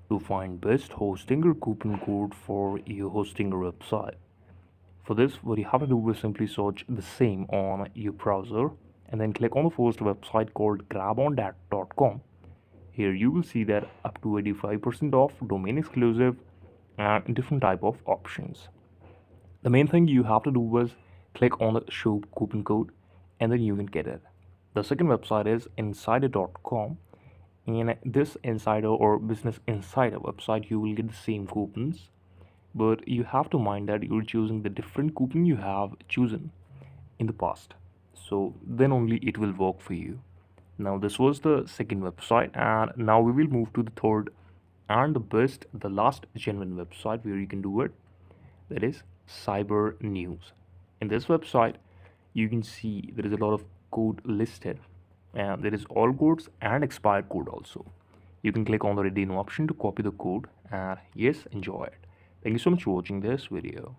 to find best hosting or coupon code for your hosting or website. For this, what you have to do is simply search the same on your browser and then click on the first website called grabondat.com. Here you will see that up to 85% off, domain exclusive, and different type of options. The main thing you have to do is click on the show coupon code and then you can get it. The second website is insider.com. In this insider or business insider website, you will get the same coupons, but you have to mind that you're choosing the different coupon you have chosen in the past. So then only it will work for you. Now, this was the second website, and now we will move to the third and the best, the last genuine website where you can do it. That is Cyber News. In this website, you can see there is a lot of code listed, and there is all codes and expired code also. You can click on the redeem option to copy the code, and yes, enjoy it. Thank you so much for watching this video.